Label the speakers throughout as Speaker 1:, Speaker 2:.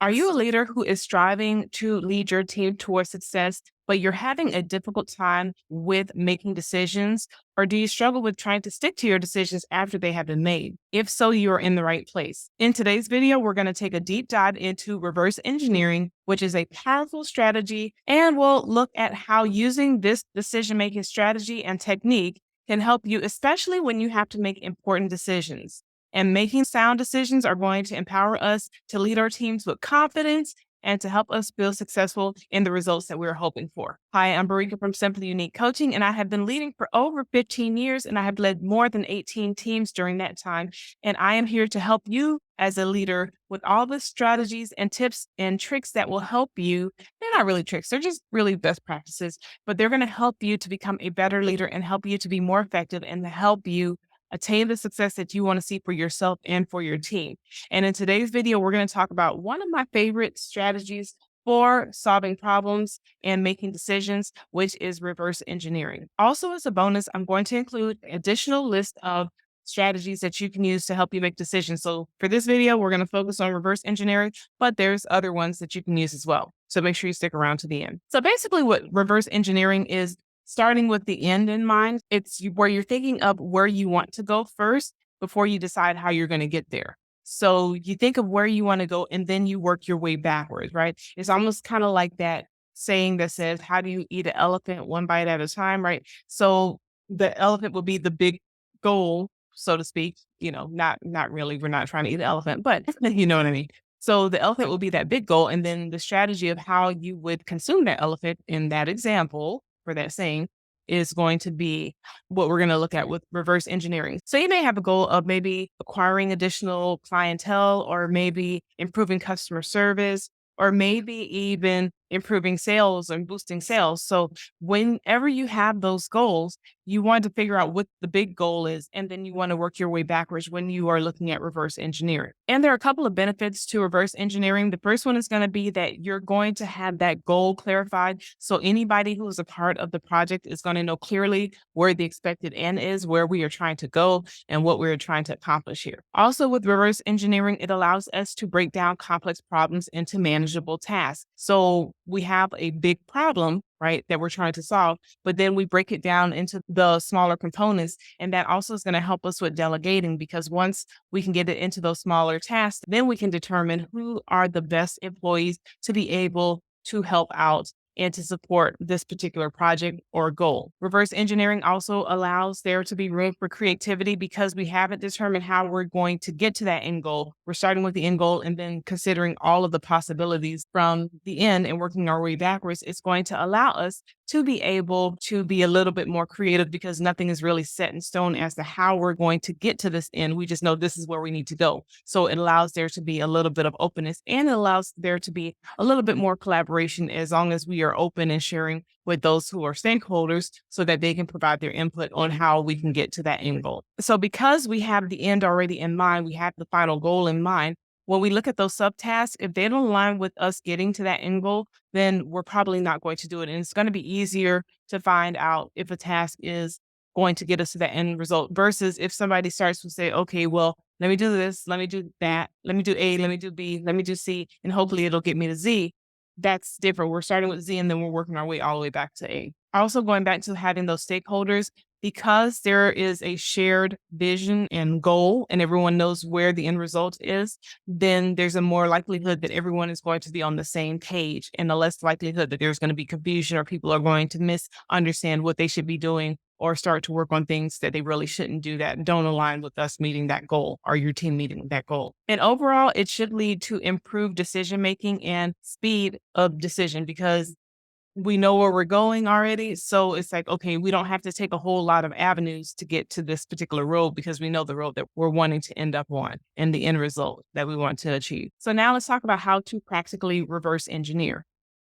Speaker 1: Are you a leader who is striving to lead your team towards success, but you're having a difficult time with making decisions? Or do you struggle with trying to stick to your decisions after they have been made? If so, you're in the right place. In today's video, we're going to take a deep dive into reverse engineering, which is a powerful strategy, and we'll look at how using this decision-making strategy and technique can help you, especially when you have to make important decisions. And making sound decisions are going to empower us to lead our teams with confidence and to help us feel successful in the results that we're hoping for. Hi, I'm Barika from Simply Unique Coaching, and I have been leading for over 15 years, and I have led more than 18 teams during that time. And I am here to help you as a leader with all the strategies and tips and tricks that will help you. They're not really tricks, they're just really best practices, but they're going to help you to become a better leader and help you to be more effective and to help you attain the success that you want to see for yourself and for your team. And in today's video, we're going to talk about one of my favorite strategies for solving problems and making decisions, which is reverse engineering. Also, as a bonus, I'm going to include an additional list of strategies that you can use to help you make decisions. So for this video, we're going to focus on reverse engineering, but there's other ones that you can use as well. So make sure you stick around to the end. So basically what reverse engineering is, starting with the end in mind, where you're thinking of where you want to go first before you decide how you're going to get there. So you think of where you want to go and then you work your way backwards, right? It's almost kind of like that saying that says, how do you eat an elephant one bite at a time, right? So the elephant will be the big goal, so to speak, not really, we're not trying to eat an elephant, but you know what I mean? So the elephant will be that big goal. And then the strategy of how you would consume that elephant in that example for that saying is going to be what we're going to look at with reverse engineering. So you may have a goal of maybe acquiring additional clientele, or maybe improving customer service, or maybe even improving sales and boosting sales. So whenever you have those goals, you want to figure out what the big goal is, and then you want to work your way backwards when you are looking at reverse engineering. And there are a couple of benefits to reverse engineering. The first one is going to be that you're going to have that goal clarified. So anybody who is a part of the project is going to know clearly where the expected end is, where we are trying to go, and what we're trying to accomplish here. Also, with reverse engineering, it allows us to break down complex problems into manageable tasks. So we have a big problem, right, that we're trying to solve, but then we break it down into the smaller components. And that also is going to help us with delegating, because once we can get it into those smaller tasks, then we can determine who are the best employees to be able to help out and to support this particular project or goal. Reverse engineering also allows there to be room for creativity, because we haven't determined how we're going to get to that end goal. We're starting with the end goal and then considering all of the possibilities from the end and working our way backwards. It's going to allow us to be able to be a little bit more creative, because nothing is really set in stone as to how we're going to get to this end. We just know this is where we need to go. So it allows there to be a little bit of openness, and it allows there to be a little bit more collaboration, as long as we are open and sharing with those who are stakeholders so that they can provide their input on how we can get to that end goal. So because we have the end already in mind, we have the final goal in mind, when we look at those subtasks, if they don't align with us getting to that end goal, then we're probably not going to do it. And it's going to be easier to find out if a task is going to get us to that end result, versus if somebody starts to say, okay, well, let me do this, let me do that, let me do A, let me do B, let me do C, and hopefully it'll get me to Z. That's different. We're starting with Z and then we're working our way all the way back to A. Also, going back to having those stakeholders, because there is a shared vision and goal and everyone knows where the end result is, then there's a more likelihood that everyone is going to be on the same page, and a less likelihood that there's going to be confusion or people are going to misunderstand what they should be doing, or start to work on things that they really shouldn't do that don't align with us meeting that goal or your team meeting that goal. And overall, it should lead to improved decision-making and speed of decision, because we know where we're going already. So it's like, okay, we don't have to take a whole lot of avenues to get to this particular road, because we know the road that we're wanting to end up on and the end result that we want to achieve. So now let's talk about how to practically reverse engineer.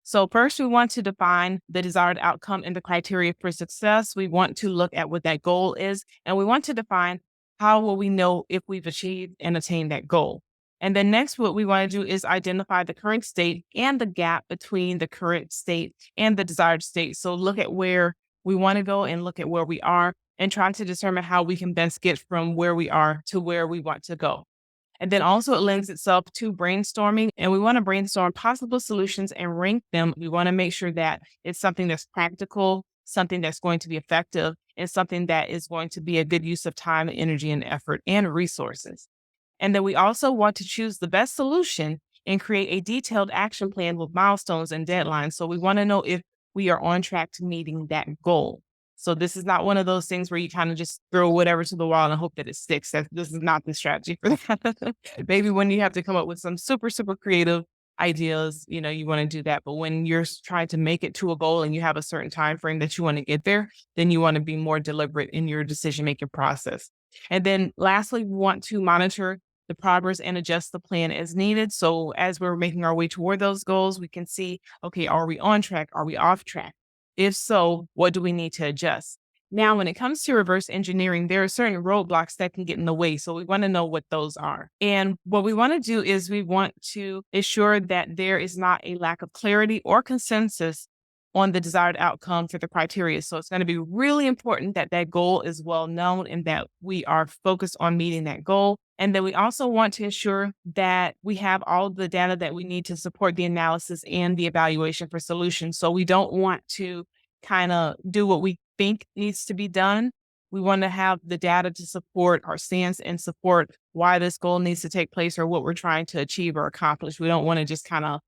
Speaker 1: So first, we want to define the desired outcome and the criteria for success. We want to look at what that goal is, and we want to define how will we know if we've achieved and attained that goal. And then next, what we want to do is identify the current state and the gap between the current state and the desired state. So look at where we want to go and look at where we are, and try to determine how we can best get from where we are to where we want to go. And then also it lends itself to brainstorming, and we want to brainstorm possible solutions and rank them. We want to make sure that it's something that's practical, something that's going to be effective, and something that is going to be a good use of time, energy, and effort and resources. And then we also want to choose the best solution and create a detailed action plan with milestones and deadlines. So we want to know if we are on track to meeting that goal. So this is not one of those things where you kind of just throw whatever to the wall and hope that it sticks. This is not the strategy for that. Maybe when you have to come up with some super, super creative ideas, you want to do that. But when you're trying to make it to a goal and you have a certain time frame that you want to get there, then you want to be more deliberate in your decision making process. And then lastly, we want to monitor the progress and adjust the plan as needed. So as we're making our way toward those goals, we can see, okay, are we on track? Are we off track? If so, what do we need to adjust? Now, when it comes to reverse engineering, there are certain roadblocks that can get in the way. So we want to know what those are. And what we want to do is we want to ensure that there is not a lack of clarity or consensus on the desired outcome for the criteria. So it's going to be really important that that goal is well known and that we are focused on meeting that goal. And then we also want to ensure that we have all the data that we need to support the analysis and the evaluation for solutions. So we don't want to kind of do what we think needs to be done. We want to have the data to support our stance and support why this goal needs to take place or what we're trying to achieve or accomplish. We don't want to just kind of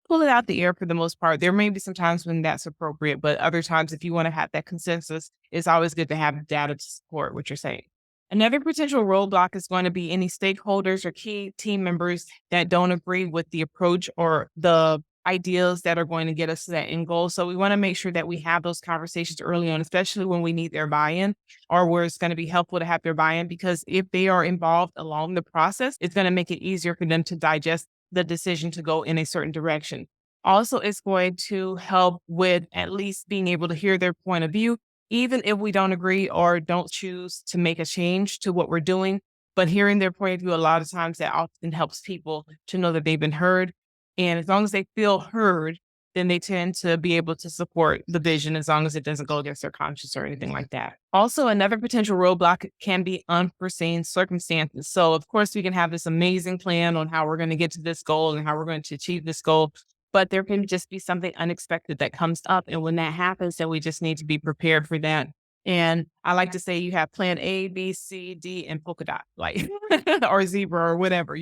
Speaker 1: pull it out the air for the most part. There may be some times when that's appropriate, but other times, if you want to have that consensus, it's always good to have data to support what you're saying. Another potential roadblock is going to be any stakeholders or key team members that don't agree with the approach or the ideas that are going to get us to that end goal. So we want to make sure that we have those conversations early on, especially when we need their buy-in or where it's going to be helpful to have their buy-in, because if they are involved along the process, it's going to make it easier for them to digest the decision to go in a certain direction. Also, it's going to help with at least being able to hear their point of view, even if we don't agree or don't choose to make a change to what we're doing. But hearing their point of view, a lot of times that often helps people to know that they've been heard. And as long as they feel heard, then they tend to be able to support the vision as long as it doesn't go against their conscience or anything like that. Also, another potential roadblock can be unforeseen circumstances. So, of course, we can have this amazing plan on how we're going to get to this goal and how we're going to achieve this goal, but there can just be something unexpected that comes up. And when that happens, then we just need to be prepared for that. And I like to say you have plan A, B, C, D, and polka dot, like, or zebra or whatever,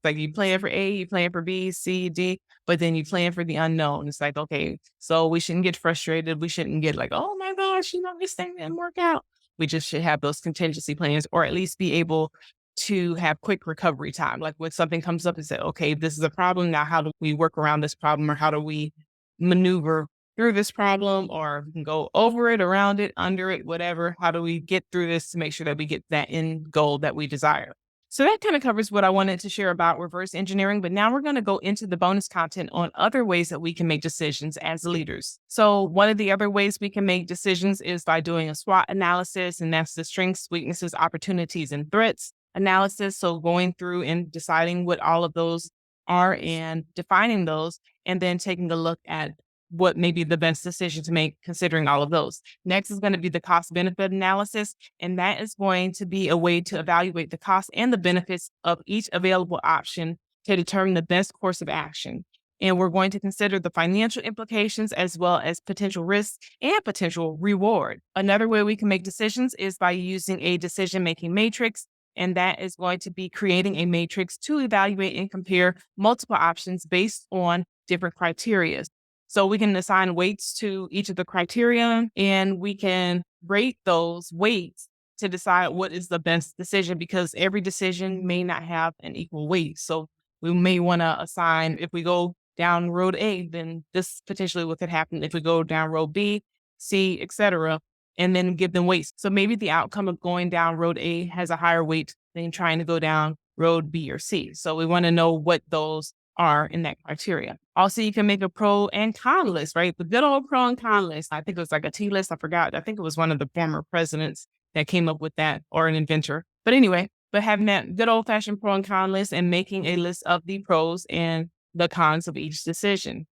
Speaker 1: like you plan for A, you plan for B, C, D, but then you plan for the unknown. It's like, okay, so we shouldn't get frustrated. We shouldn't get like, oh my gosh, this thing didn't work out. We just should have those contingency plans or at least be able to have quick recovery time. Like when something comes up and say, okay, this is a problem. Now, how do we work around this problem or how do we maneuver through this problem, or we can go over it, around it, under it, whatever. How do we get through this to make sure that we get that end goal that we desire? So that kind of covers what I wanted to share about reverse engineering. But now we're going to go into the bonus content on other ways that we can make decisions as leaders. So one of the other ways we can make decisions is by doing a SWOT analysis, and that's the strengths, weaknesses, opportunities, and threats analysis. So going through and deciding what all of those are and defining those, and then taking a look at what may be the best decision to make considering all of those. Next is going to be the cost benefit analysis. And that is going to be a way to evaluate the cost and the benefits of each available option to determine the best course of action. And we're going to consider the financial implications as well as potential risks and potential reward. Another way we can make decisions is by using a decision-making matrix. And that is going to be creating a matrix to evaluate and compare multiple options based on different criteria. So we can assign weights to each of the criteria and we can rate those weights to decide what is the best decision, because every decision may not have an equal weight. So we may want to assign, if we go down road A, then this potentially what could happen if we go down road B, C, etc., and then give them weights. So maybe the outcome of going down road A has a higher weight than trying to go down road B or C. So we want to know what those are in that criteria. Also, you can make a pro and con list, right? The good old pro and con list. I think it was like a T list. I forgot. I think it was one of the former presidents that came up with that, or an inventor. But anyway, having that good old fashioned pro and con list and making a list of the pros and the cons of each decision.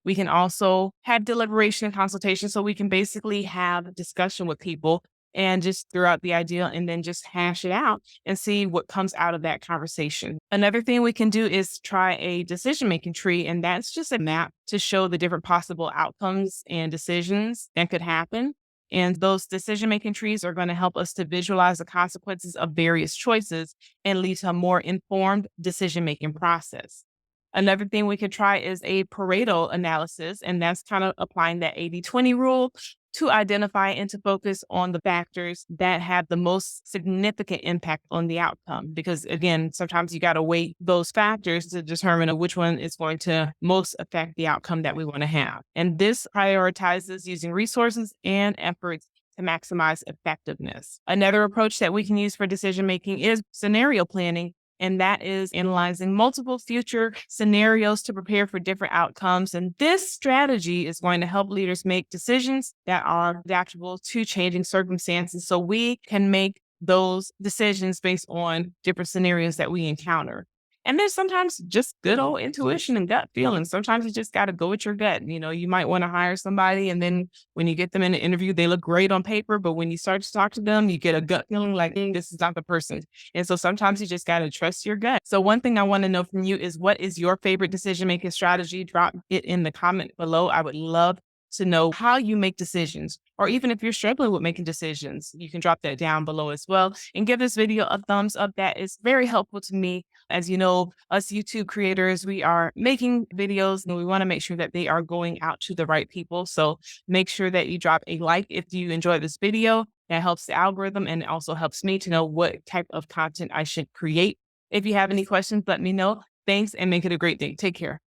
Speaker 1: We can also have deliberation and consultation. So we can basically have a discussion with people and just throw out the idea and then just hash it out and see what comes out of that conversation. Another thing we can do is try a decision making tree, and that's just a map to show the different possible outcomes and decisions that could happen. And those decision making trees are going to help us to visualize the consequences of various choices and lead to a more informed decision making process. Another thing we could try is a Pareto analysis, and that's kind of applying that 80-20 rule to identify and to focus on the factors that have the most significant impact on the outcome. Because again, sometimes you got to weight those factors to determine which one is going to most affect the outcome that we want to have. And this prioritizes using resources and efforts to maximize effectiveness. Another approach that we can use for decision making is scenario planning, and that is analyzing multiple future scenarios to prepare for different outcomes. And this strategy is going to help leaders make decisions that are adaptable to changing circumstances so we can make those decisions based on different scenarios that we encounter. And there's sometimes just good old intuition and gut feeling. Sometimes you just got to go with your gut. You know, you might want to hire somebody, and then when you get them in an interview, they look great on paper. But when you start to talk to them, you get a gut feeling like, this is not the person. And so sometimes you just got to trust your gut. So one thing I want to know from you is, what is your favorite decision-making strategy? Drop it in the comment below. I would love to know how you make decisions, or even if you're struggling with making decisions, you can drop that down below as well, and give this video a thumbs up. That is very helpful to me. As you know, us YouTube creators, we are making videos and we want to make sure that they are going out to the right people. So make sure that you drop a like if you enjoyed this video. That helps the algorithm, and it also helps me to know what type of content I should create. If you have any questions, let me know. Thanks, and make it a great day. Take care.